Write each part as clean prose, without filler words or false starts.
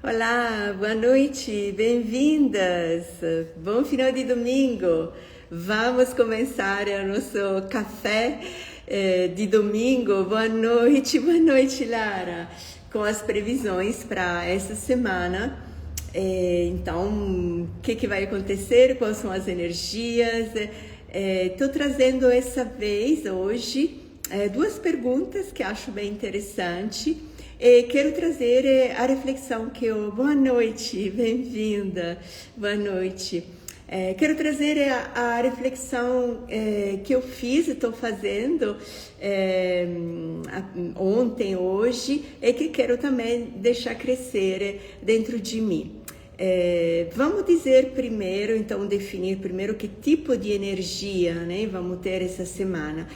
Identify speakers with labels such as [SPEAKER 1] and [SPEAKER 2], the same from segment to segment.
[SPEAKER 1] Olá, boa noite, bem-vindas. Bom final de domingo. Vamos começar o nosso café de domingo. Boa noite, Lara, com as previsões para essa semana. Então, o que vai acontecer? Quais são as energias? Estou trazendo hoje, duas perguntas que acho bem interessante. Quero trazer a reflexão que eu... Boa noite, bem-vinda, boa noite. Quero trazer a reflexão que eu fiz e estou fazendo ontem, hoje, e que quero também deixar crescer dentro de mim. Vamos dizer primeiro, então definir primeiro que tipo de energia, né, vamos ter essa semana,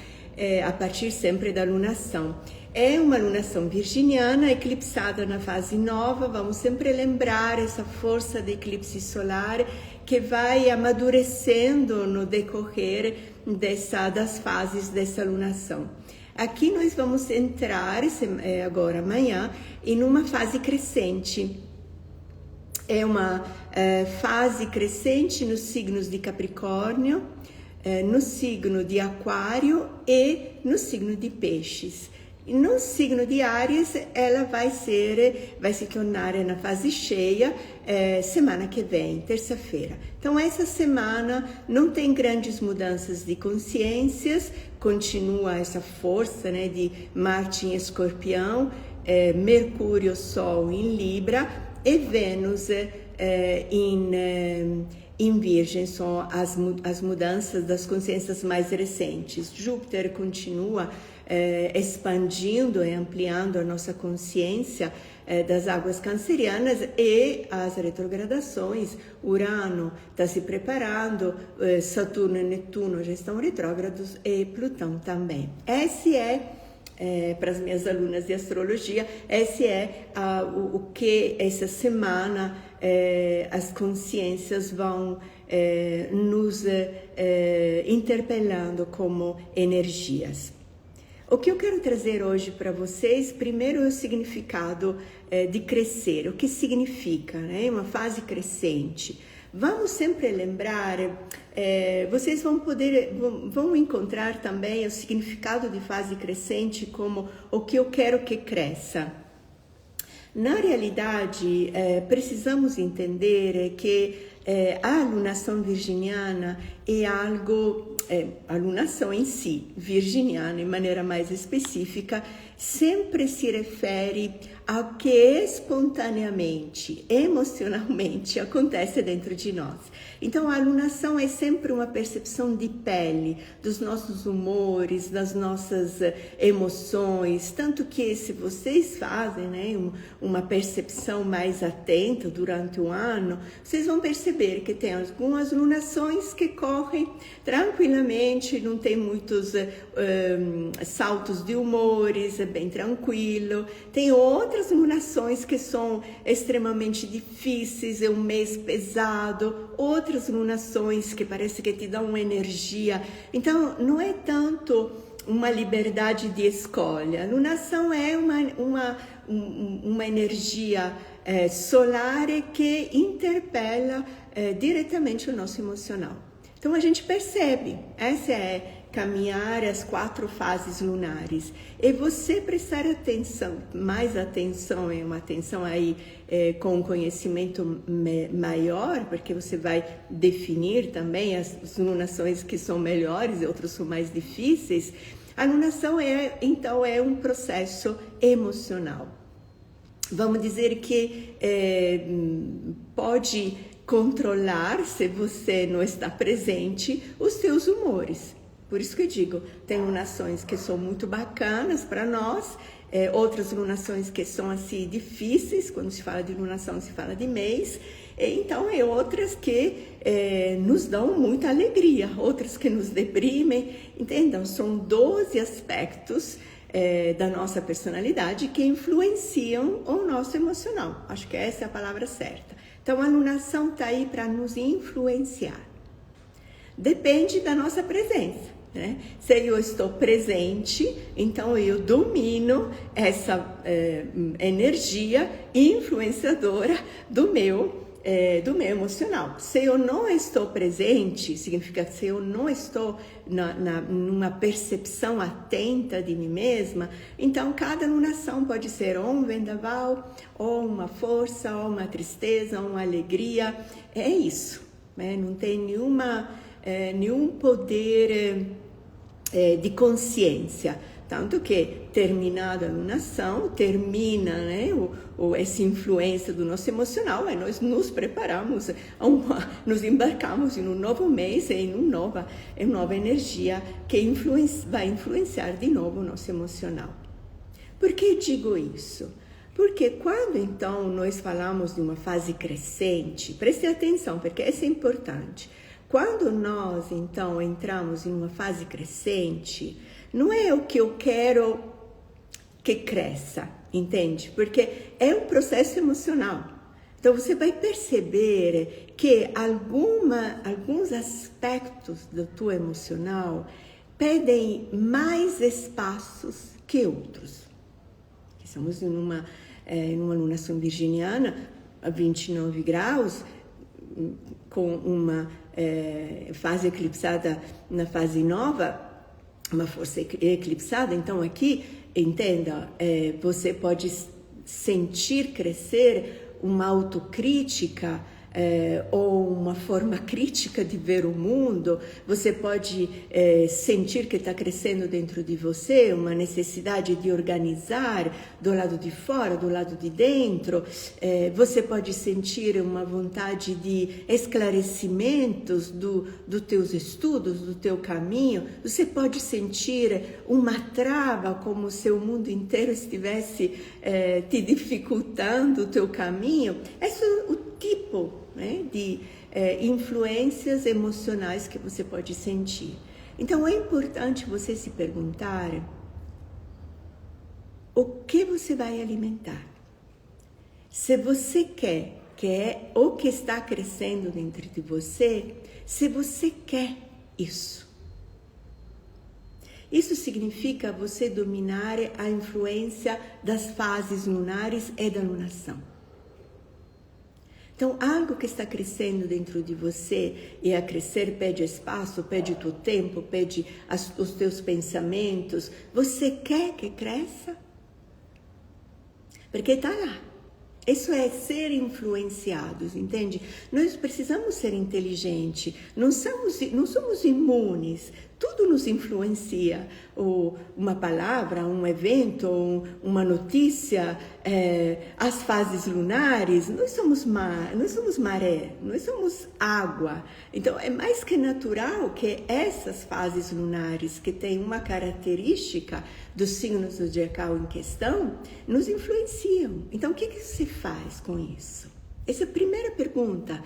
[SPEAKER 1] a partir sempre da lunação. É uma lunação virginiana, eclipsada na fase nova. Vamos sempre lembrar essa força do eclipse solar que vai amadurecendo no decorrer das fases dessa lunação. Aqui nós vamos entrar agora amanhã em uma fase crescente. É uma fase crescente nos signos de Capricórnio, no signo de Aquário e no signo de Peixes. No signo de Áries, ela vai se tornar na fase cheia semana que vem, terça-feira. Então, essa semana não tem grandes mudanças de consciências, continua essa força, né, de Marte em Escorpião, Mercúrio, Sol em Libra e Vênus em Virgem. São as mudanças das consciências mais recentes. Júpiter continua expandindo e ampliando a nossa consciência das águas cancerianas, e as retrogradações. Urano está se preparando, Saturno e Netuno já estão retrógrados e Plutão também. Para as minhas alunas de astrologia, o que essa semana as consciências vão nos interpelando como energias. O que eu quero trazer hoje para vocês, primeiro é o significado de crescer. O que significa, né? Uma fase crescente. Vamos sempre lembrar, vocês vão encontrar também o significado de fase crescente como o que eu quero que cresça. Na realidade, precisamos entender que a alunação virginiana é algo, a alunação em si, virginiana, de maneira mais específica, sempre se refere ao que espontaneamente, emocionalmente acontece dentro de nós. Então, a alunação é sempre uma percepção de pele, dos nossos humores, das nossas emoções, tanto que se vocês fazem, né, uma percepção mais atenta durante o ano, vocês vão perceber que tem algumas lunações que correm tranquilamente, não tem muitos saltos de humores, é bem tranquilo. Tem outras lunações que são extremamente difíceis, é um mês pesado, outras lunações que parece que te dão uma energia. Então, não é tanto uma liberdade de escolha. A lunação é uma energia solar que interpela diretamente o nosso emocional. Então, a gente percebe, essa é caminhar as 4 fases lunares. E você prestar atenção, mais atenção, uma atenção aí com um conhecimento maior, porque você vai definir também as lunações que são melhores e outras são mais difíceis. A lunação então é um processo emocional. Vamos dizer que pode controlar, se você não está presente, os seus humores. Por isso que eu digo, tem lunações que são muito bacanas para nós, outras lunações que são assim difíceis. Quando se fala de lunação, se fala de mês. Então, outras que nos dão muita alegria, outras que nos deprimem. Entendam, são 12 aspectos da nossa personalidade que influenciam o nosso emocional. Acho que essa é a palavra certa. Então, a lunação está aí para nos influenciar. Depende da nossa presença. né? Se eu estou presente, então eu domino essa energia influenciadora do meu emocional. Se eu não estou presente, significa que se eu não estou numa percepção atenta de mim mesma, então cada lunação pode ser ou um vendaval, ou uma força, ou uma tristeza, ou uma alegria. É isso, né? Não tem nenhum poder de consciência. Tanto que, terminada a lunação, termina, né, essa influência do nosso emocional, e nós nos preparamos, nos embarcamos em um novo mês, em uma nova energia que vai influenciar de novo o nosso emocional. Por que digo isso? Porque quando, então, nós falamos de uma fase crescente, preste atenção, porque isso é importante. Quando nós, então, entramos em uma fase crescente, não é o que eu quero que cresça, entende? Porque é um processo emocional. Então, você vai perceber que alguns aspectos do teu emocional pedem mais espaços que outros. Estamos em uma lunação virginiana, a 29 graus, com uma fase eclipsada na fase nova, uma força eclipsada. Então aqui, entenda, você pode sentir crescer uma autocrítica ou uma forma crítica de ver o mundo. Você pode sentir que está crescendo dentro de você uma necessidade de organizar do lado de fora, do lado de dentro. Você pode sentir uma vontade de esclarecimentos dos teus estudos, do teu caminho. Você pode sentir uma trava, como se o mundo inteiro estivesse te dificultando o teu caminho. Esse é o tipo, né, de influências emocionais que você pode sentir. Então é importante você se perguntar o que você vai alimentar. Se você quer, que é o que está crescendo dentro de você, se você quer isso. Isso significa você dominar a influência das fases lunares e da lunação. Então, algo que está crescendo dentro de você, e a crescer pede espaço, pede o teu tempo, pede os teus pensamentos. Você quer que cresça? Porque está lá. Isso é ser influenciados, entende? Nós precisamos ser inteligentes, não somos imunes, tudo nos influencia. Uma palavra, um evento, uma notícia, as fases lunares. Nós somos maré, nós somos água. Então é mais que natural que essas fases lunares, que têm uma característica do signo zodiacal em questão, nos influenciam. Então o que se faz com isso? Essa é a primeira pergunta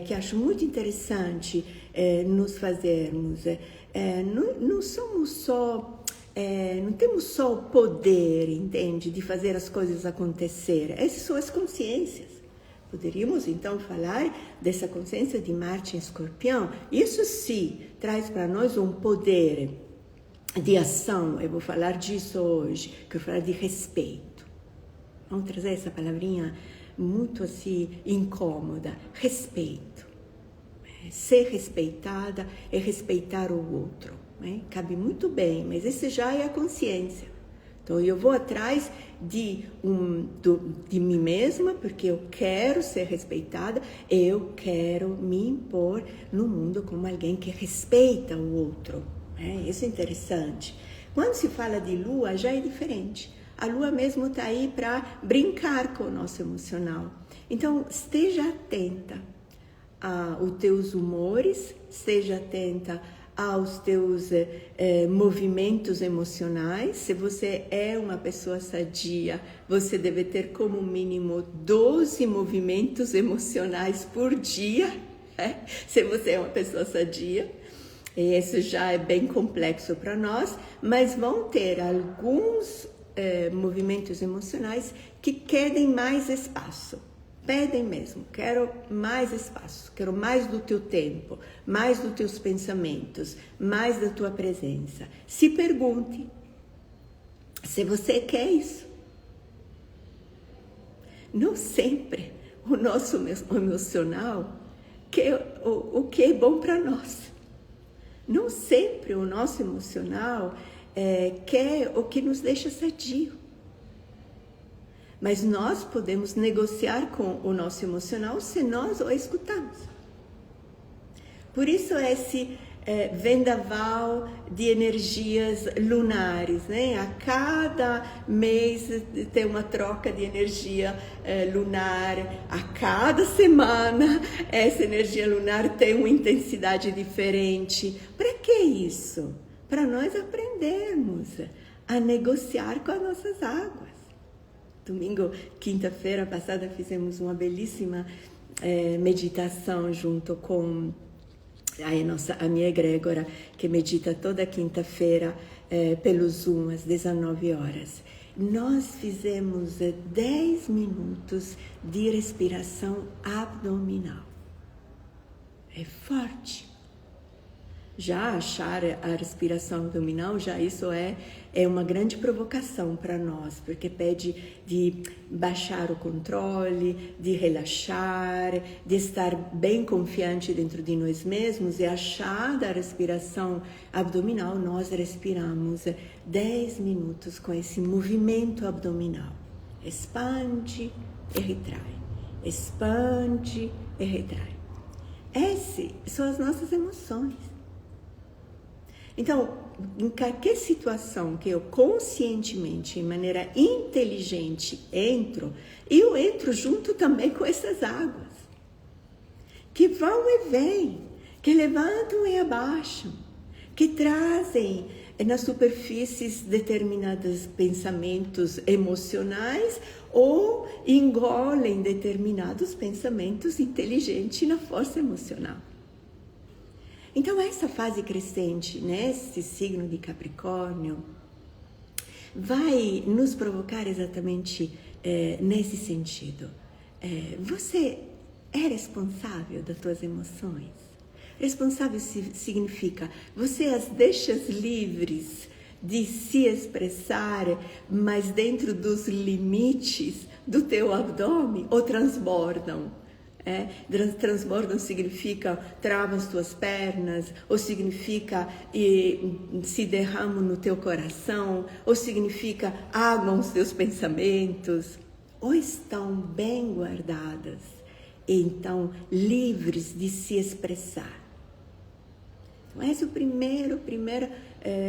[SPEAKER 1] que acho muito interessante nos fazermos. Não somos só, não temos só o poder, entende, de fazer as coisas acontecer. Essas são as consciências. Poderíamos então falar dessa consciência de Marte em Escorpião. Isso sim traz para nós um poder de ação. Eu vou falar disso hoje, que eu vou falar de respeito. Vamos trazer essa palavrinha muito assim incômoda. Respeito. Ser respeitada é respeitar o outro, né? Cabe muito bem, mas esse já é a consciência. Então eu vou atrás de mim mesma, porque eu quero ser respeitada, eu quero me impor no mundo como alguém que respeita o outro, né? Isso é interessante. Quando se fala de lua, já é diferente. A lua mesmo está aí para brincar com o nosso emocional. Então esteja atenta aos teus humores, esteja atenta aos teus movimentos emocionais. Se você é uma pessoa sadia, você deve ter como mínimo 12 movimentos emocionais por dia, né? Se você é uma pessoa sadia. Isso já é bem complexo para nós, mas vão ter alguns movimentos emocionais que querem mais espaço. pedem mesmo, quero mais espaço, quero mais do teu tempo, mais dos teus pensamentos, mais da tua presença. Se pergunte se você quer isso. Não sempre o nosso emocional quer o que é bom para nós. Não sempre o nosso emocional quer o que nos deixa sadio. Mas nós podemos negociar com o nosso emocional se nós o escutamos. Por isso esse vendaval de energias lunares, né? A cada mês tem uma troca de energia lunar, a cada semana essa energia lunar tem uma intensidade diferente. Para que isso? Para nós aprendermos a negociar com as nossas águas. Domingo, quinta-feira passada, fizemos uma meditação junto com a minha egrégora, que medita toda quinta-feira pelo Zoom, às 19 horas. Nós fizemos 10 minutos de respiração abdominal. É forte. Já achar a respiração abdominal, já isso é uma grande provocação para nós, porque pede de baixar o controle, de relaxar, de estar bem confiante dentro de nós mesmos e achar da respiração abdominal, nós respiramos 10 minutos com esse movimento abdominal. Expande e retrai, expande e retrai. Essas são as nossas emoções. Então, em qualquer situação que eu conscientemente, de maneira inteligente, eu entro junto também com essas águas, que vão e vêm, que levantam e abaixam, que trazem nas superfícies determinados pensamentos emocionais ou engolem determinados pensamentos inteligentes na força emocional. Então, essa fase crescente, nesse signo de Capricórnio, vai nos provocar exatamente nesse sentido. Você é responsável das suas emoções? Responsável significa você as deixa livres de se expressar, mas dentro dos limites do teu abdômen, ou transbordam? Transbordam significa travam as tuas pernas, ou significa se derramam no teu coração, ou significa aguam os teus pensamentos, ou estão bem guardadas, então livres de se expressar. Então, essa é a primeira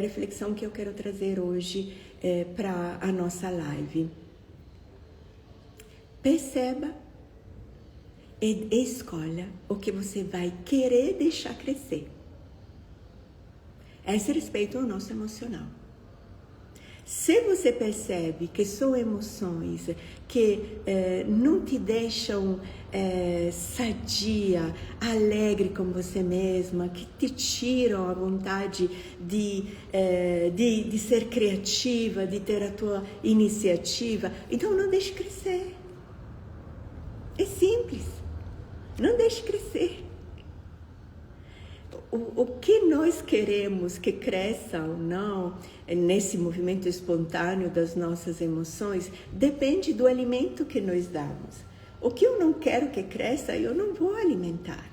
[SPEAKER 1] reflexão que eu quero trazer hoje para a nossa live. Perceba e escolha o que você vai querer deixar crescer. Esse respeito ao nosso emocional. Se você percebe que são emoções que não te deixam sadia, alegre com você mesma, que te tiram a vontade de ser criativa, de ter a tua iniciativa, então não deixe crescer. É simples. Não deixe crescer. O que nós queremos que cresça ou não, nesse movimento espontâneo das nossas emoções, depende do alimento que nós damos. O que eu não quero que cresça, eu não vou alimentar.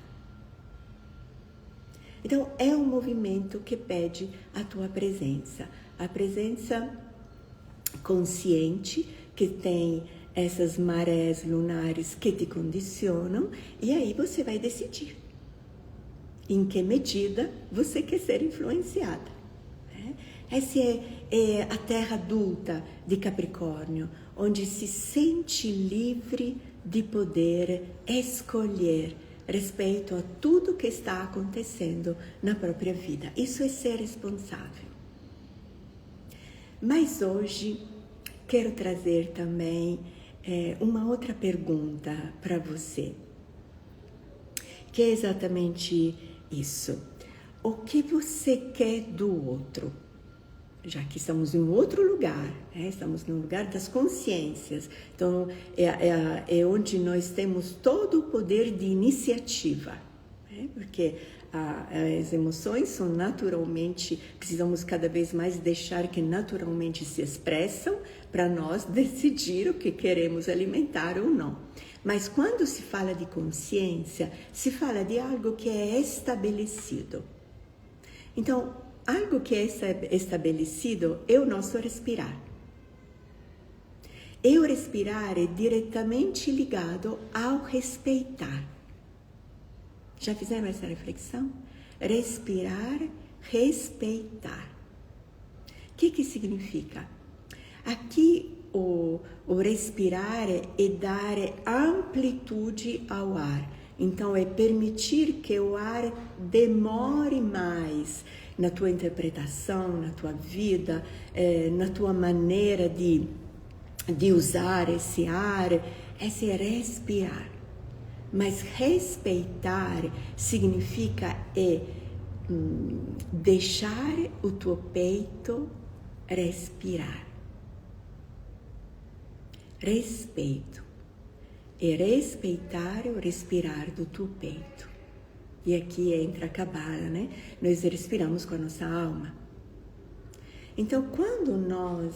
[SPEAKER 1] Então, é um movimento que pede a tua presença. A presença consciente, que tem essas marés lunares que te condicionam, e aí você vai decidir em que medida você quer ser influenciada. Essa é a terra adulta de Capricórnio, onde se sente livre de poder escolher respeito a tudo que está acontecendo na própria vida. Isso é ser responsável. Mas hoje quero trazer também uma outra pergunta para você, que é exatamente isso. O que você quer do outro? já que estamos em outro lugar, estamos no lugar das consciências. Então, é onde nós temos todo o poder de iniciativa, porque as emoções são naturalmente, precisamos cada vez mais deixar que naturalmente se expressam para nós decidir o que queremos alimentar ou não. Mas quando se fala de consciência, se fala de algo que é estabelecido. Então, algo que é estabelecido é o nosso respirar. E o respirar é diretamente ligado ao respeitar. Já fizeram essa reflexão? Respirar, respeitar. O que significa? Aqui o respirar é dar amplitude ao ar. Então é permitir que o ar demore mais na tua interpretação, na tua vida, na tua maneira de usar esse ar, esse respirar. Mas respeitar significa deixar o teu peito respirar. Respeito é respeitar o respirar do teu peito. E aqui entra a Cabala, né? Nós respiramos com a nossa alma. Então, quando nós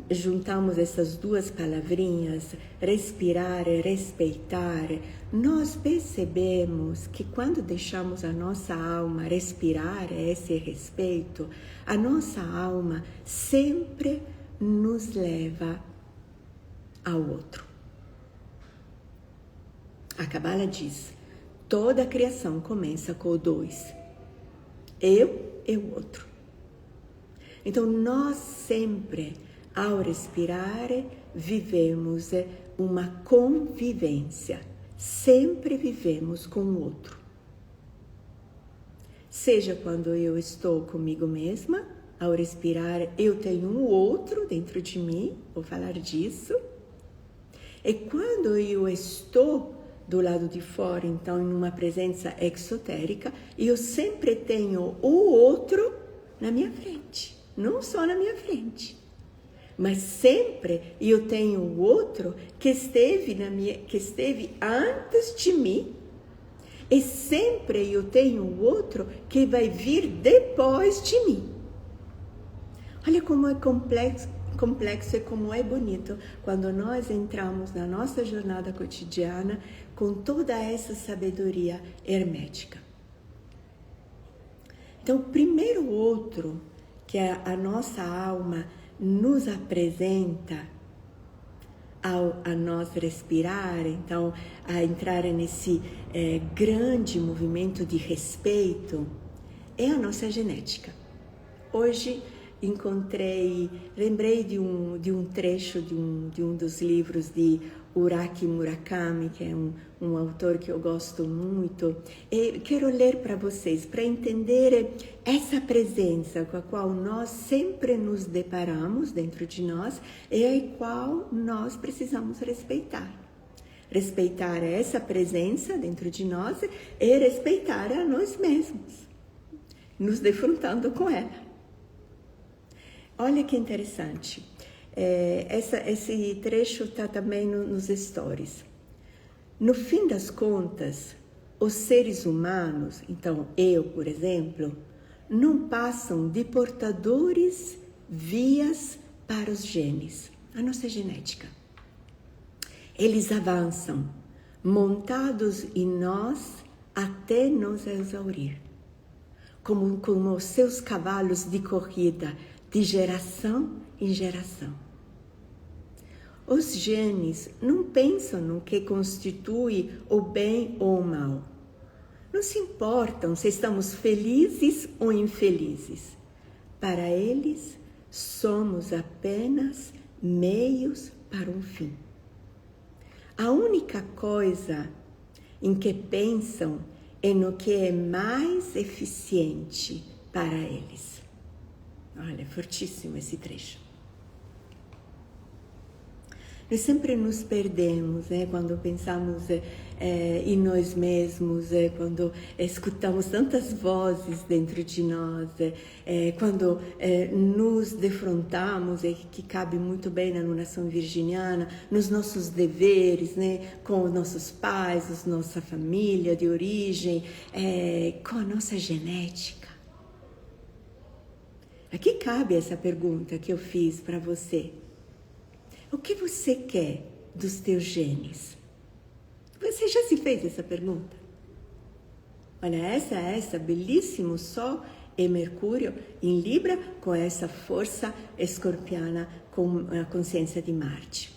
[SPEAKER 1] juntamos essas duas palavrinhas, respirar e respeitar, nós percebemos que quando deixamos a nossa alma respirar esse respeito, a nossa alma sempre nos leva ao outro. A Cabala diz, toda a criação começa com o dois, eu e o outro. Então, nós sempre, ao respirar, vivemos uma convivência. Sempre vivemos com o outro. Seja quando eu estou comigo mesma, ao respirar, eu tenho um outro dentro de mim, vou falar disso. E quando eu estou do lado de fora, então, em uma presença exotérica, eu sempre tenho o outro na minha frente. Não só na minha frente, mas sempre eu tenho o outro que esteve antes de mim, e sempre eu tenho o outro que vai vir depois de mim. Olha como é complexo e como é bonito quando nós entramos na nossa jornada cotidiana com toda essa sabedoria hermética. Então, o primeiro outro que a nossa alma nos apresenta a nós respirar, então a entrar nesse grande movimento de respeito, é a nossa genética. Hoje lembrei de um trecho de um dos livros de Uraki Murakami, que é um autor que eu gosto muito, e quero ler para vocês, para entender essa presença com a qual nós sempre nos deparamos dentro de nós e a qual nós precisamos respeitar. Respeitar essa presença dentro de nós e respeitar a nós mesmos, nos defrontando com ela. Olha que interessante, esse trecho está também nos stories. No fim das contas, os seres humanos, então eu, por exemplo, não passam de portadores vias para os genes, a nossa genética. Eles avançam, montados em nós até nos exaurir, como os seus cavalos de corrida, de geração em geração. Os genes não pensam no que constitui o bem ou o mal. Não se importam se estamos felizes ou infelizes. Para eles, somos apenas meios para um fim. A única coisa em que pensam é no que é mais eficiente para eles. Olha, fortíssimo esse trecho. Nós sempre nos perdemos, né? Quando pensamos em nós mesmos, quando escutamos tantas vozes dentro de nós, quando nos defrontamos, que cabe muito bem na alunação virginiana, nos nossos deveres, né? Com os nossos pais, a nossa família de origem, com a nossa genética. Aqui cabe essa pergunta que eu fiz para você. O que você quer dos teus genes? Você já se fez essa pergunta? Olha, essa belíssimo Sol e Mercúrio em Libra com essa força escorpiana com a consciência de Marte.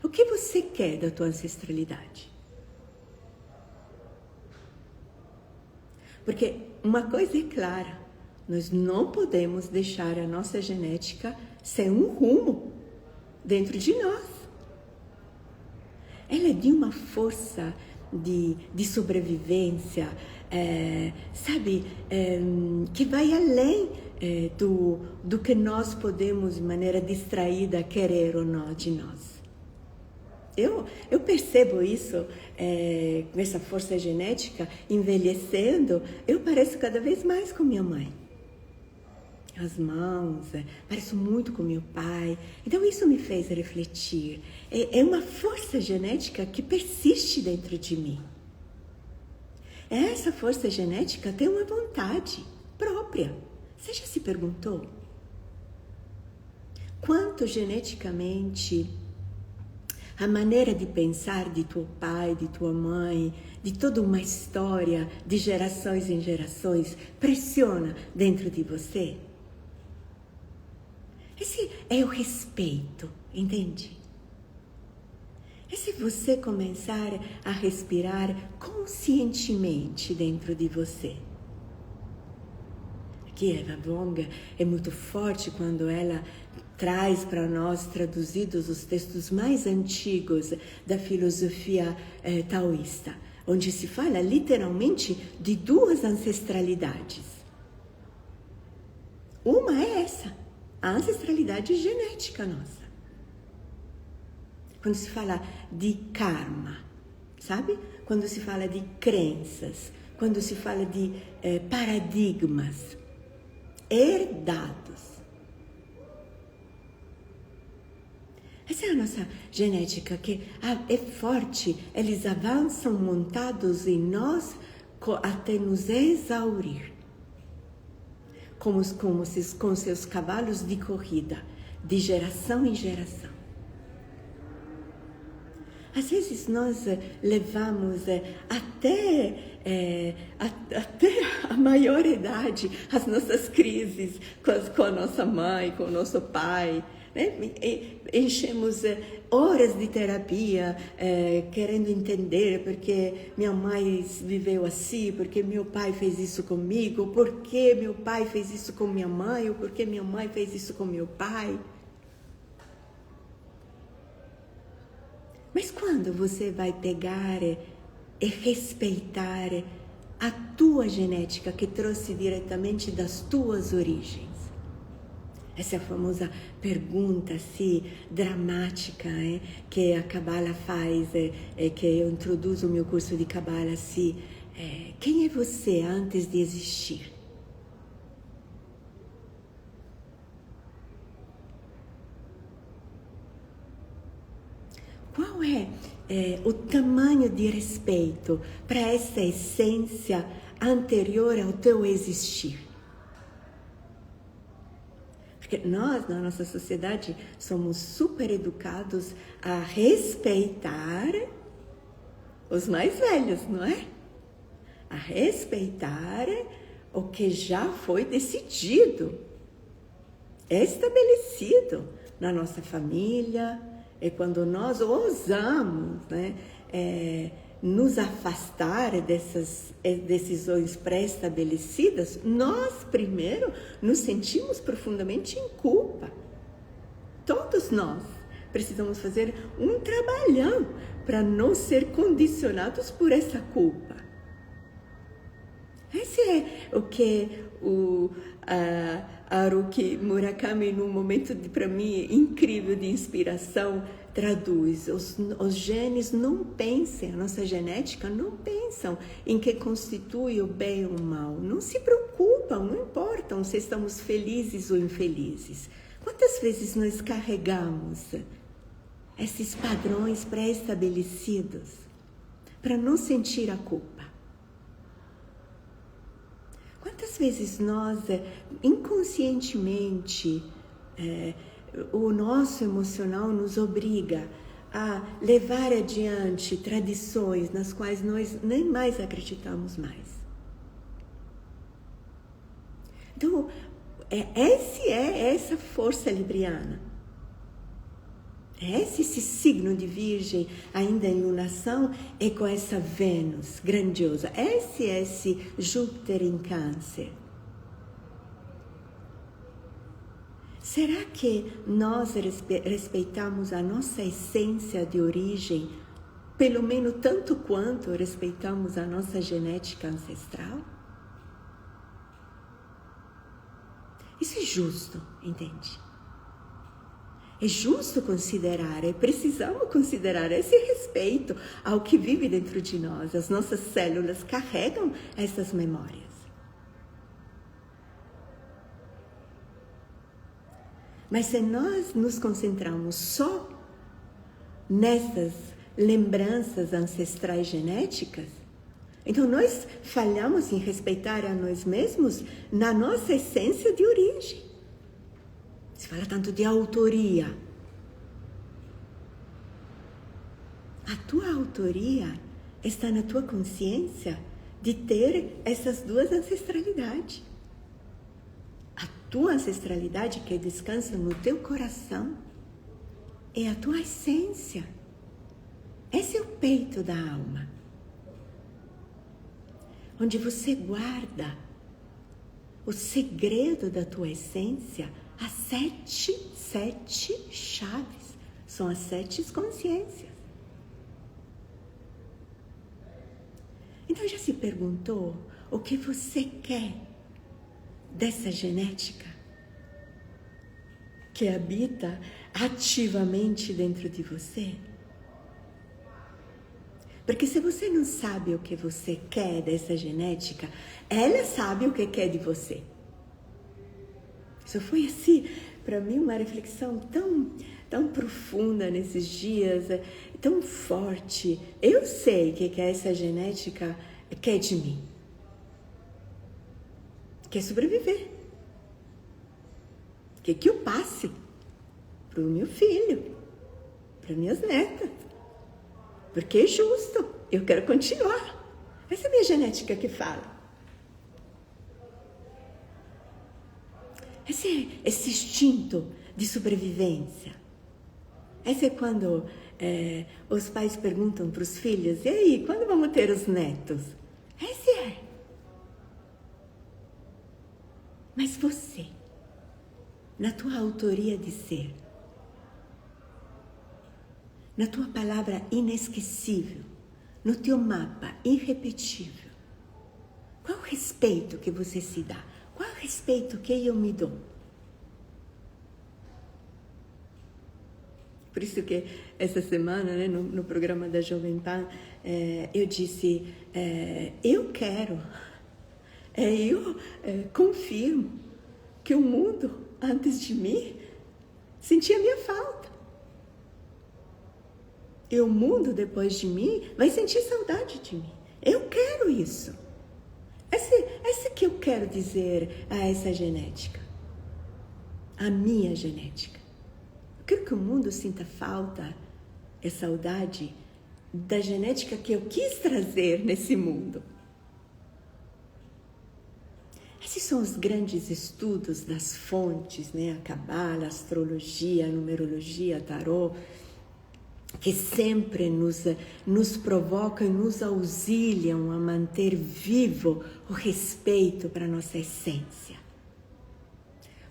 [SPEAKER 1] O que você quer da tua ancestralidade? Porque uma coisa é clara, nós não podemos deixar a nossa genética sem um rumo dentro de nós. Ela é de uma força de sobrevivência, sabe, que vai além do que nós podemos, de maneira distraída, querer ou não de nós. Eu percebo isso, com essa força genética, envelhecendo, eu pareço cada vez mais com minha mãe. As mãos, pareço muito com meu pai. Então isso me fez refletir. É uma força genética que persiste dentro de mim. Essa força genética tem uma vontade própria. Você já se perguntou? Quanto geneticamente a maneira de pensar de teu pai, de tua mãe, de toda uma história de gerações em gerações pressiona dentro de você? Esse é o respeito, entende? É se você começar a respirar conscientemente dentro de você. Aqui Eva Wong é muito forte quando ela traz para nós traduzidos os textos mais antigos da filosofia taoísta, onde se fala literalmente de duas ancestralidades. Uma é essa, a ancestralidade genética nossa. Quando se fala de karma, sabe? Quando se fala de crenças, quando se fala de paradigmas herdados. Essa é a nossa genética, que é forte, eles avançam montados em nós até nos exaurir. Com seus cavalos de corrida, de geração em geração. Às vezes nós levamos até a maior idade as nossas crises com a nossa mãe, com o nosso pai, né? Enchemos horas de terapia querendo entender porque minha mãe viveu assim, porque meu pai fez isso comigo, porque meu pai fez isso com minha mãe, ou porque minha mãe fez isso com meu pai. Mas quando você vai pegar e respeitar a tua genética que trouxe diretamente das tuas origens? Essa é a famosa pergunta assim, dramática, que a Kabbalah faz, que eu introduzo o meu curso de Kabbalah assim, quem é você antes de existir? Qual é o tamanho de respeito para essa essência anterior ao teu existir? Porque nós, na nossa sociedade, somos super educados a respeitar os mais velhos, não é? A respeitar o que já foi decidido, estabelecido na nossa família. É quando nós ousamos, né, nos afastar dessas decisões pré-estabelecidas, nós primeiro nos sentimos profundamente em culpa. Todos nós precisamos fazer um trabalhão para não ser condicionados por essa culpa. Esse é o que o Haruki Murakami, num momento, para mim, incrível de inspiração, traduz. Os genes não pensam, a nossa genética não pensam em que constitui o bem ou o mal. Não se preocupam, não importam se estamos felizes ou infelizes. Quantas vezes nós carregamos esses padrões pré-estabelecidos para não sentir a culpa? Quantas vezes nós, inconscientemente, o nosso emocional nos obriga a levar adiante tradições nas quais nós nem mais acreditamos mais? Então, essa força libriana. Esse signo de Virgem, ainda em lunação, é com essa Vênus grandiosa. Esse Júpiter em Câncer. Será que nós respeitamos a nossa essência de origem, pelo menos tanto quanto respeitamos a nossa genética ancestral? Isso é justo, entende? É justo considerar, precisamos considerar esse respeito ao que vive dentro de nós. As nossas células carregam essas memórias. Mas se nós nos concentrarmos só nessas lembranças ancestrais genéticas, então nós falhamos em respeitar a nós mesmos na nossa essência de origem. Se fala tanto de autoria. A tua autoria está na tua consciência de ter essas duas ancestralidades. A tua ancestralidade que descansa no teu coração é a tua essência. Esse é o peito da alma, onde você guarda o segredo da tua essência. As sete chaves, são as 7 consciências. Então já se perguntou o que você quer dessa genética que habita ativamente dentro de você? Porque se você não sabe o que você quer dessa genética, ela sabe o que quer de você. Isso foi assim, para mim, uma reflexão tão profunda nesses dias, tão forte. Eu sei que essa genética quer de mim. Quer sobreviver. Quer que eu passe para o meu filho, para minhas netas. Porque é justo, eu quero continuar. Essa é a minha genética que fala. Esse instinto de sobrevivência. Esse é quando os pais perguntam para os filhos: e aí, quando vamos ter os netos? Esse é. Mas você, na tua autoria de ser, na tua palavra inesquecível, no teu mapa irrepetível, qual o respeito que você se dá? Qual o respeito que eu me dou? Por isso que essa semana, né, no programa da Jovem Pan, eu disse, eu quero, eu confirmo que o mundo, antes de mim, sentia minha falta. E o mundo, depois de mim, vai sentir saudade de mim. Eu quero isso. Esse que eu quero dizer a essa genética. A minha genética. Eu quero que o mundo sinta falta e saudade da genética que eu quis trazer nesse mundo. Esses são os grandes estudos das fontes, né? A Cabala, a astrologia, a numerologia, a tarô, que sempre nos provocam e nos auxiliam a manter vivo o respeito para a nossa essência.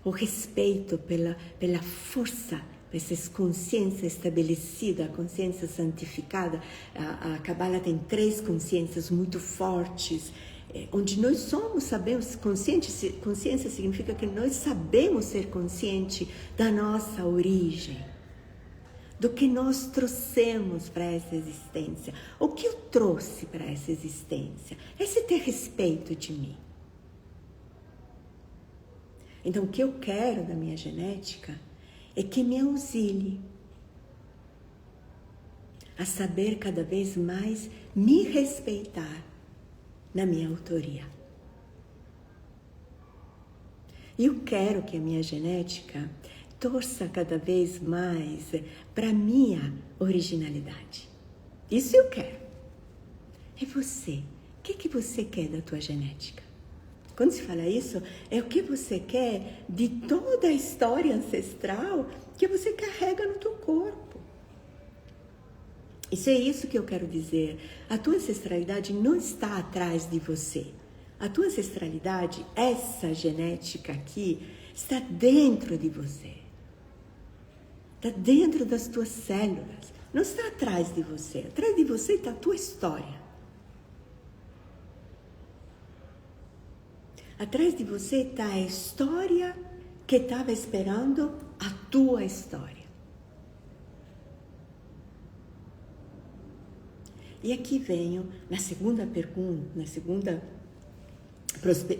[SPEAKER 1] O respeito pela força, essa consciência estabelecida, a consciência santificada. A Cabala tem 3 consciências muito fortes, onde nós somos, sabemos, consciência significa que nós sabemos ser consciente da nossa origem, do que nós trouxemos para essa existência, o que eu trouxe para essa existência, esse ter respeito de mim. Então, o que eu quero da minha genética é que me auxilie a saber cada vez mais me respeitar na minha autoria. E eu quero que a minha genética torça cada vez mais para a minha originalidade. Isso eu quero. E você? O que você quer da tua genética? Quando se fala isso, é o que você quer de toda a história ancestral que você carrega no teu corpo. Isso é isso que eu quero dizer. A tua ancestralidade não está atrás de você. A tua ancestralidade, essa genética aqui, está dentro de você. Está dentro das tuas células. Não está atrás de você. Atrás de você está a tua história. Atrás de você está a história que estava esperando a tua história. E aqui venho na segunda pergunta, na segunda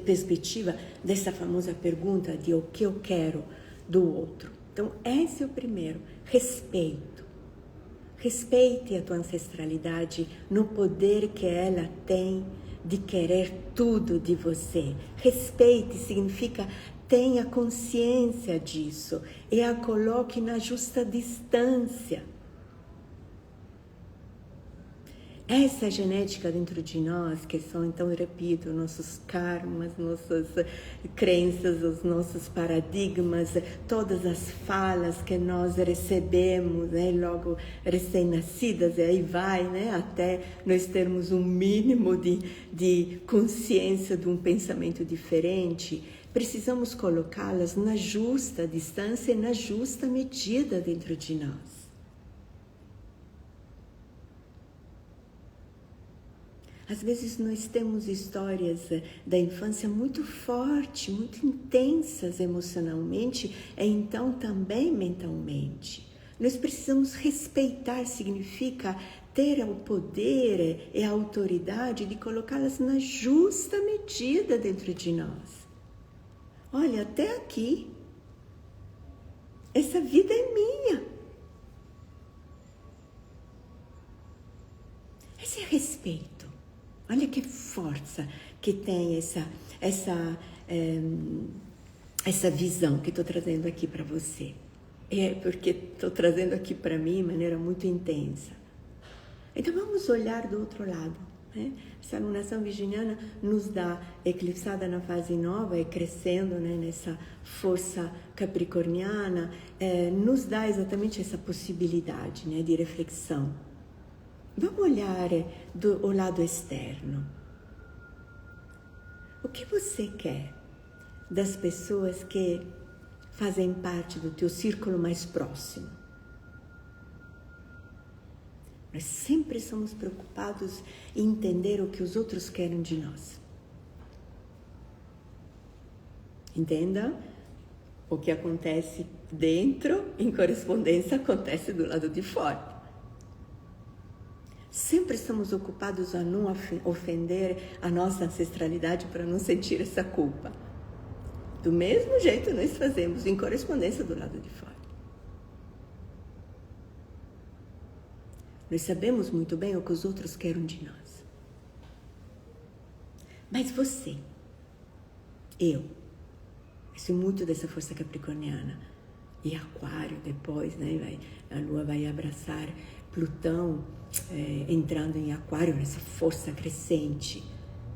[SPEAKER 1] perspectiva dessa famosa pergunta de o que eu quero do outro. Então, esse é o primeiro, respeito. Respeite a tua ancestralidade no poder que ela tem de querer tudo de você. Respeite significa tenha consciência disso e a coloque na justa distância. Essa genética dentro de nós, que são, então, repito, nossos karmas, nossas crenças, os nossos paradigmas, todas as falas que nós recebemos, né, logo recém-nascidas, e aí vai, né, até nós termos um mínimo de consciência de um pensamento diferente, precisamos colocá-las na justa distância e na justa medida dentro de nós. Às vezes nós temos histórias da infância muito fortes, muito intensas emocionalmente e então também mentalmente. Nós precisamos respeitar, significa ter o poder e a autoridade de colocá-las na justa medida dentro de nós. Olha, até aqui, essa vida é minha. Esse é respeito. Olha que força que tem essa visão que estou trazendo aqui para você. É porque estou trazendo aqui para mim de maneira muito intensa. Então vamos olhar do outro lado. Né? Essa alunação virginiana nos dá, eclipsada na fase nova e crescendo, né, nessa força capricorniana, nos dá exatamente essa possibilidade, né, de reflexão. Vamos olhar o lado externo. O que você quer das pessoas que fazem parte do teu círculo mais próximo? Nós sempre somos preocupados em entender o que os outros querem de nós. Entenda? O que acontece dentro, em correspondência, acontece do lado de fora. Sempre estamos ocupados a não ofender a nossa ancestralidade para não sentir essa culpa. Do mesmo jeito nós fazemos em correspondência do lado de fora. Nós sabemos muito bem o que os outros querem de nós. Mas você, eu sou muito dessa força capricorniana. E Aquário depois, né? A Lua vai abraçar Plutão, entrando em Aquário, nessa força crescente.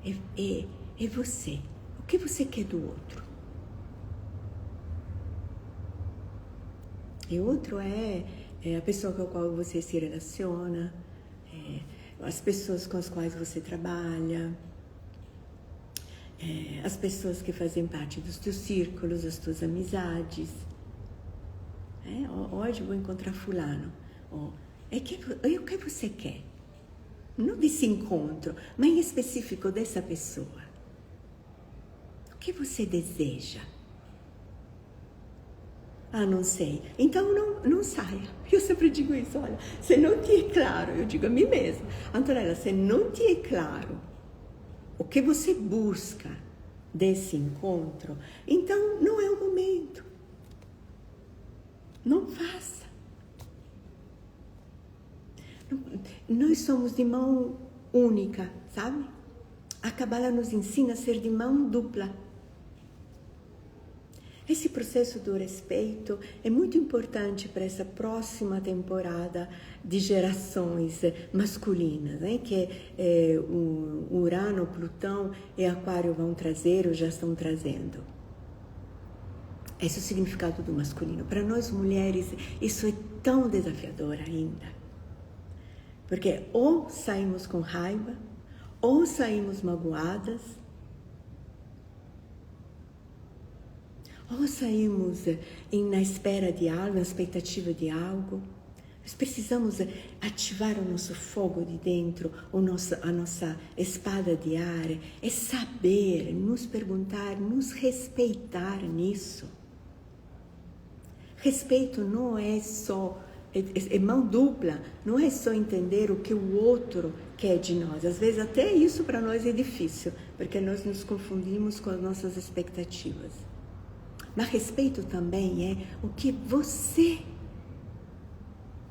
[SPEAKER 1] É você. O que você quer do outro? E o outro é a pessoa com a qual você se relaciona, as pessoas com as quais você trabalha, as pessoas que fazem parte dos teus círculos, as tuas amizades. Hoje vou encontrar fulano. O que você quer? Não desse encontro, mas em específico dessa pessoa. que você deseja? Ah, não sei. Então não saia. Eu sempre digo isso, olha, se não te é claro, eu digo a mim mesma, Antonella, se não te é claro o que você busca desse encontro, então não é o momento. Não faça. Nós somos de mão única, sabe? A Cabala nos ensina a ser de mão dupla. Esse processo do respeito é muito importante para essa próxima temporada de gerações masculinas, né? Que o Urano, Plutão e Aquário vão trazer ou já estão trazendo. Esse é o significado do masculino. Para nós mulheres, isso é tão desafiador ainda. Porque ou saímos com raiva, ou saímos magoadas, ou saímos na espera de algo, na expectativa de algo. Nós precisamos ativar o nosso fogo de dentro, a nossa espada de ar, é saber, nos perguntar, nos respeitar nisso. Respeito não é só, é mão dupla, não é só entender o que o outro quer de nós. Às vezes até isso para nós é difícil, porque nós nos confundimos com as nossas expectativas. Mas respeito também é o que você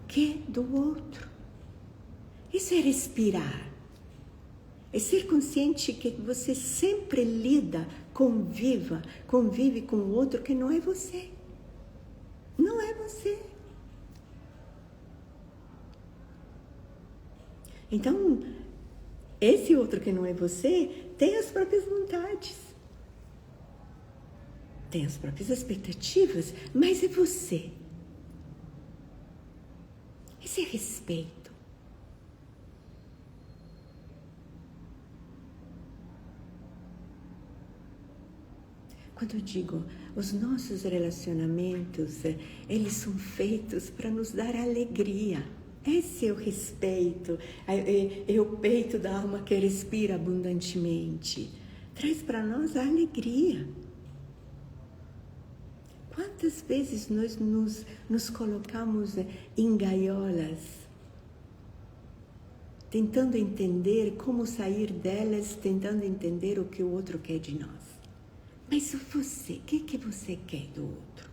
[SPEAKER 1] quer do outro. Isso é respirar. É ser consciente que você sempre convive com o outro que não é você. Não é você. Então, esse outro que não é você tem as próprias vontades. Tem as próprias expectativas, mas é você. Esse é respeito. Quando eu digo, os nossos relacionamentos, eles são feitos para nos dar alegria. Esse é o respeito, é o peito da alma que respira abundantemente. Traz para nós a alegria. Quantas vezes nós nos colocamos em gaiolas, tentando entender como sair delas, tentando entender o que o outro quer de nós. Mas você, o que você quer do outro?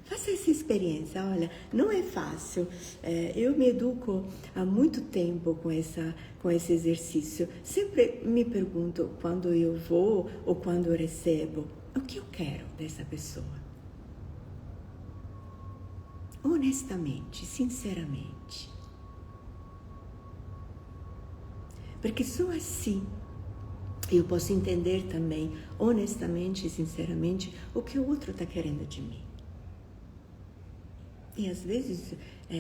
[SPEAKER 1] Faça essa experiência, olha, não é fácil. Eu me educo há muito tempo com esse exercício. Sempre me pergunto quando eu vou ou quando eu recebo, o que eu quero dessa pessoa? Honestamente, sinceramente. Porque só assim eu posso entender também, honestamente e sinceramente, o que o outro está querendo de mim. E às vezes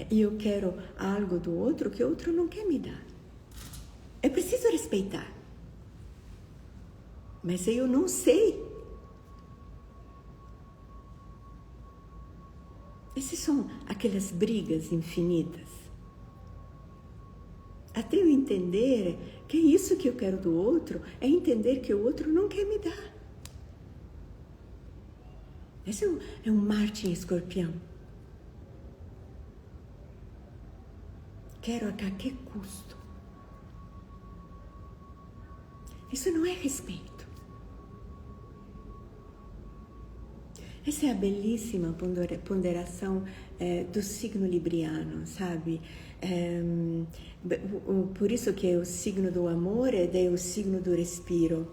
[SPEAKER 1] eu quero algo do outro que o outro não quer me dar. É preciso respeitar. Mas eu não sei. Essas são aquelas brigas infinitas. Até eu entender que isso que eu quero do outro é entender que o outro não quer me dar. Esse é um Marte em Escorpião. Quero a qualquer custo. Isso não é respeito. Essa é a belíssima ponderação do signo libriano, sabe? Por isso que é o signo do amor é o signo do respiro,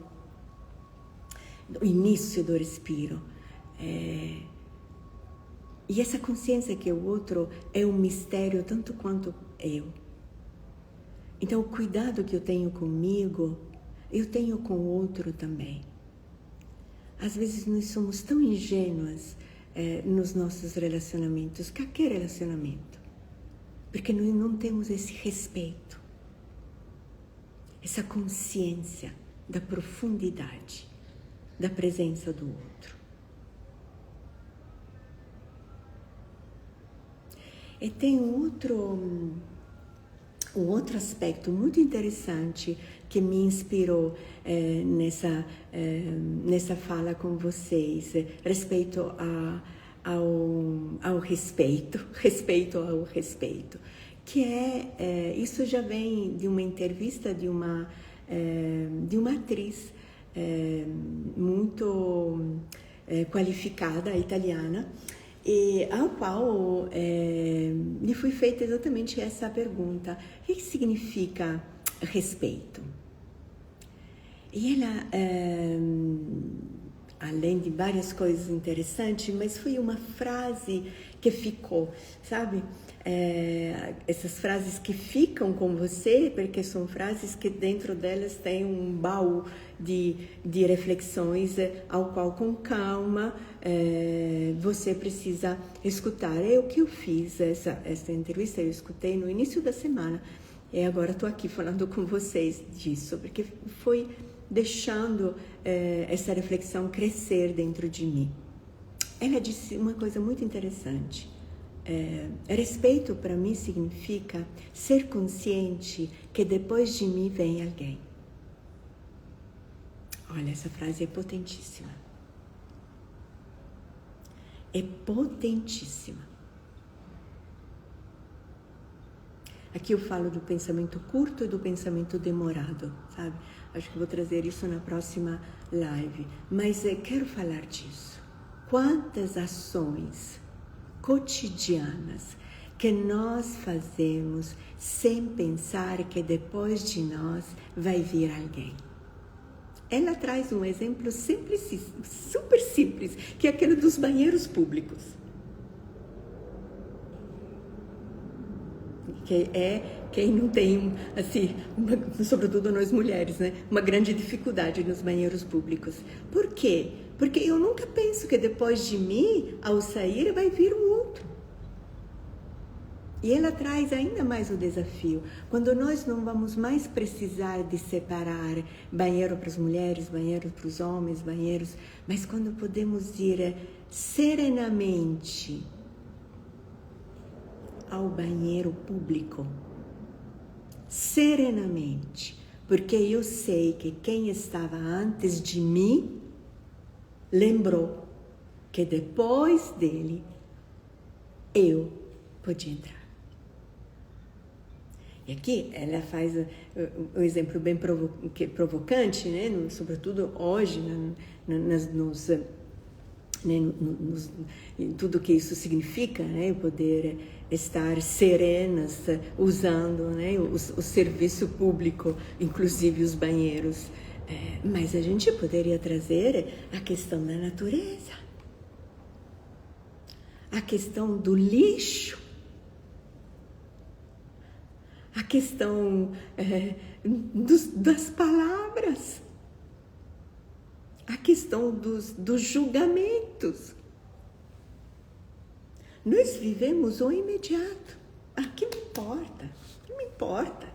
[SPEAKER 1] o início do respiro. E essa consciência que o outro é um mistério tanto quanto eu. Então, o cuidado que eu tenho comigo, eu tenho com o outro também. Às vezes nós somos tão ingênuas nos nossos relacionamentos, qualquer relacionamento, porque nós não temos esse respeito, essa consciência da profundidade da presença do outro. E tem um outro aspecto muito interessante que me inspirou nessa fala com vocês, respeito ao respeito ao respeito, que isso já vem de uma entrevista de uma atriz muito qualificada, italiana, e ao qual lhe foi feita exatamente essa pergunta: o que significa respeito? E ela, além de várias coisas interessantes, mas foi uma frase que ficou, sabe? Essas frases que ficam com você, porque são frases que dentro delas tem um baú de reflexões ao qual, com calma, você precisa escutar. É o que eu fiz, essa entrevista eu escutei no início da semana, e agora estou aqui falando com vocês disso, porque foi deixando essa reflexão crescer dentro de mim. Ela disse uma coisa muito interessante. Respeito para mim significa ser consciente que depois de mim vem alguém. Olha, essa frase é potentíssima. É potentíssima. Aqui eu falo do pensamento curto e do pensamento demorado, sabe? Acho que vou trazer isso na próxima live. Mas quero falar disso. Quantas ações cotidianas que nós fazemos sem pensar que depois de nós vai vir alguém. Ela traz um exemplo simples, super simples, que é aquele dos banheiros públicos. Que quem não tem, assim, sobretudo nós mulheres, né, uma grande dificuldade nos banheiros públicos. Por quê? Porque eu nunca penso que depois de mim, ao sair, vai vir um outro. E ela traz ainda mais o desafio. Quando nós não vamos mais precisar de separar banheiro para as mulheres, banheiro para os homens, banheiros, mas quando podemos ir serenamente ao banheiro público, serenamente, porque eu sei que quem estava antes de mim lembrou que depois dele eu podia entrar. E aqui ela faz um exemplo bem provocante, né? Sobretudo hoje, em tudo que isso significa, né? Poder estar serenas usando, né? o serviço público, inclusive os banheiros. Mas a gente poderia trazer a questão da natureza, a questão do lixo, a questão das palavras, a questão dos julgamentos. Nós vivemos o imediato. Que me importa? Que me importa?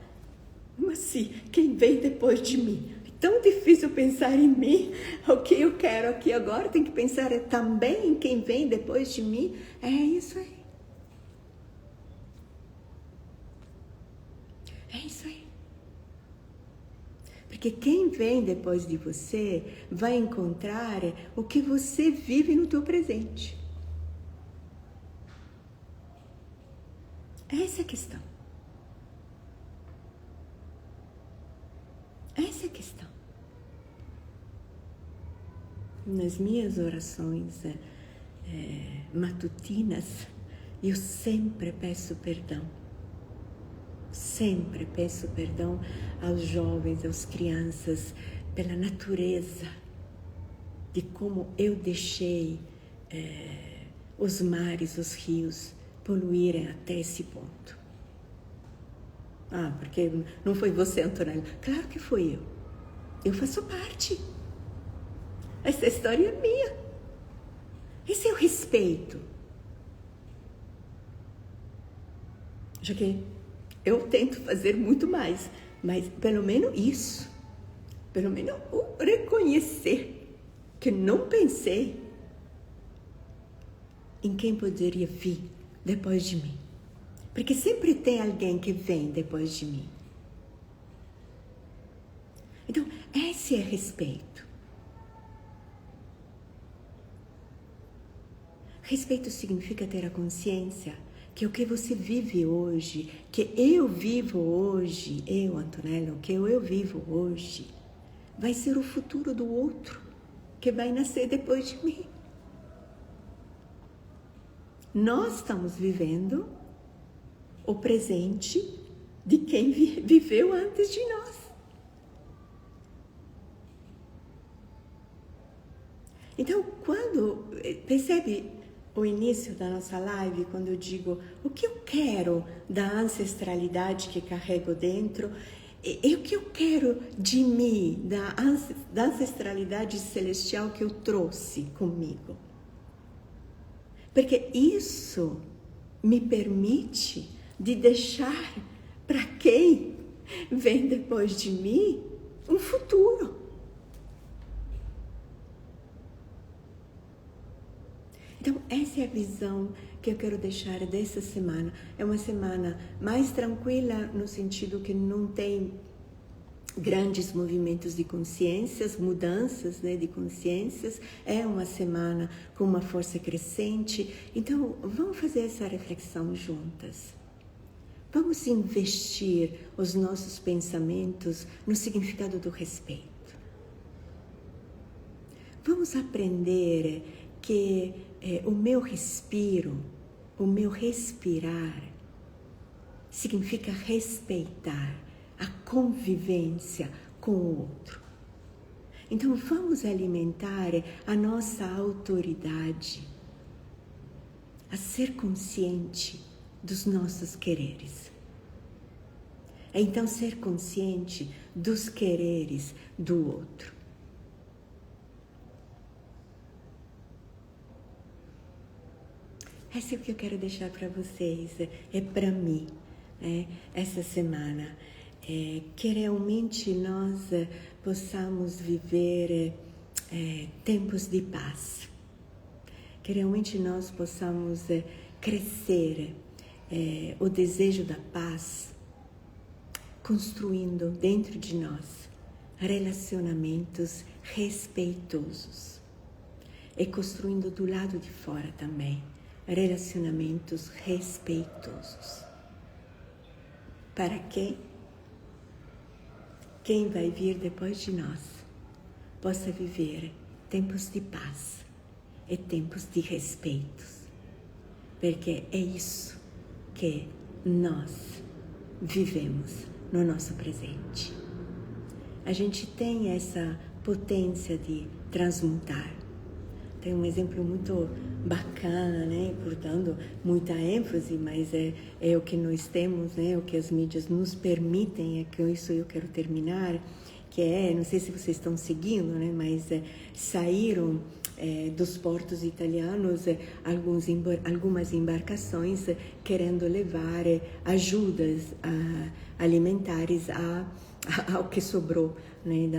[SPEAKER 1] Mas se quem vem depois de mim? É tão difícil pensar em mim, o que eu quero aqui agora, tem que pensar também em quem vem depois de mim. É isso aí. É isso aí. Porque quem vem depois de você vai encontrar o que você vive no teu presente. Essa é a questão. Essa é a questão. Nas minhas orações matutinas, eu sempre peço perdão. Sempre peço perdão aos jovens, às crianças, pela natureza, de como eu deixei os mares, os rios poluírem até esse ponto. Porque não foi você, Antonella. Claro que fui eu. Eu faço parte. Essa história é minha. Esse é o respeito. Já que eu tento fazer muito mais, mas pelo menos isso, pelo menos reconhecer que não pensei em quem poderia vir depois de mim. Porque sempre tem alguém que vem depois de mim. esse é respeito. Respeito significa ter a consciência que o que você vive hoje, que eu vivo hoje, eu, Antonella, o que eu vivo hoje, vai ser o futuro do outro, que vai nascer depois de mim. Nós estamos vivendo o presente de quem viveu antes de nós. Então, quando percebe o início da nossa live, quando eu digo o que eu quero da ancestralidade que carrego dentro, e o que eu quero de mim, da ancestralidade celestial que eu trouxe comigo. Porque isso me permite de deixar para quem vem depois de mim um futuro. Então, essa é a visão que eu quero deixar dessa semana. É uma semana mais tranquila no sentido que não tem grandes movimentos de consciências, mudanças, né, de consciências. É uma semana com uma força crescente. Então, vamos fazer essa reflexão juntas. Vamos investir os nossos pensamentos no significado do respeito. Vamos aprender que o meu respiro, o meu respirar, significa respeitar a convivência com o outro. Então, vamos alimentar a nossa autoridade, a ser consciente dos nossos quereres. Então, ser consciente dos quereres do outro. Esse é o que eu quero deixar para vocês, é para mim, essa semana. Que realmente nós possamos viver tempos de paz. Que realmente nós possamos crescer o desejo da paz, construindo dentro de nós relacionamentos respeitosos e construindo do lado de fora também relacionamentos respeitosos. Para que quem vai vir depois de nós possa viver tempos de paz e tempos de respeitos, porque é isso que nós vivemos no nosso presente. A gente tem essa potência de transmutar. Tem um exemplo muito bacana, né? Portanto, muita ênfase, mas é o que nós temos, né? O que as mídias nos permitem, é que isso eu quero terminar, que não sei se vocês estão seguindo, né? Mas saíram dos portos italianos algumas embarcações querendo levar ajudas alimentares ao que sobrou, né?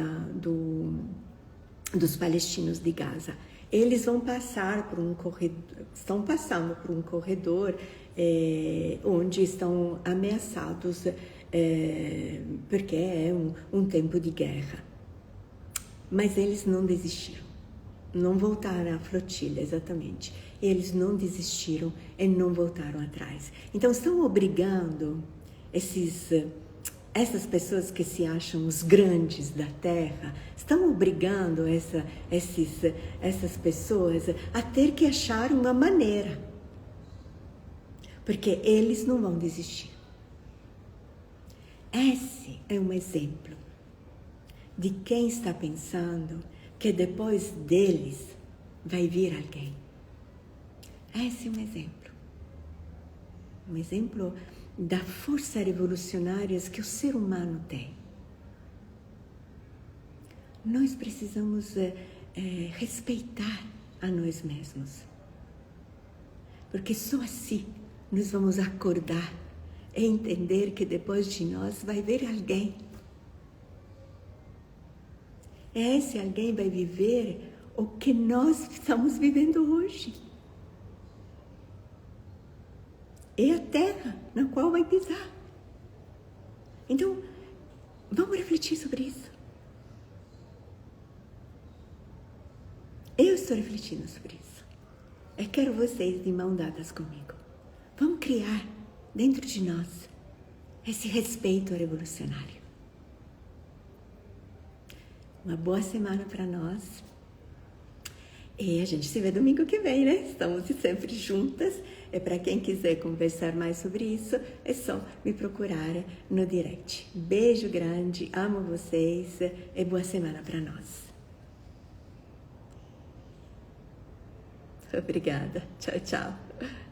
[SPEAKER 1] Dos palestinos de Gaza. Eles vão passar por um corredor, estão passando por um corredor onde estão ameaçados porque é um tempo de guerra. Mas eles não desistiram, não voltaram à flotilha, exatamente. Eles não desistiram e não voltaram atrás. Então estão obrigando essas pessoas que se acham os grandes da Terra, estão obrigando essas pessoas a ter que achar uma maneira, porque eles não vão desistir. Esse é um exemplo de quem está pensando que depois deles vai vir alguém. Esse é um exemplo. Um exemplo da força revolucionária que o ser humano tem. Nós precisamos respeitar a nós mesmos, porque só assim nós vamos acordar e entender que depois de nós vai vir alguém. Esse alguém vai viver o que nós estamos vivendo hoje. É a terra na qual vai pisar. Então, vamos refletir sobre isso. estou refletindo sobre isso. Eu quero vocês de mão dadas comigo. Vamos criar dentro de nós esse respeito revolucionário. Uma boa semana para nós. E a gente se vê domingo que vem, né? Estamos sempre juntas. E para quem quiser conversar mais sobre isso, é só me procurar no direct. Beijo grande, amo vocês e boa semana para nós. Obrigada. Tchau, tchau.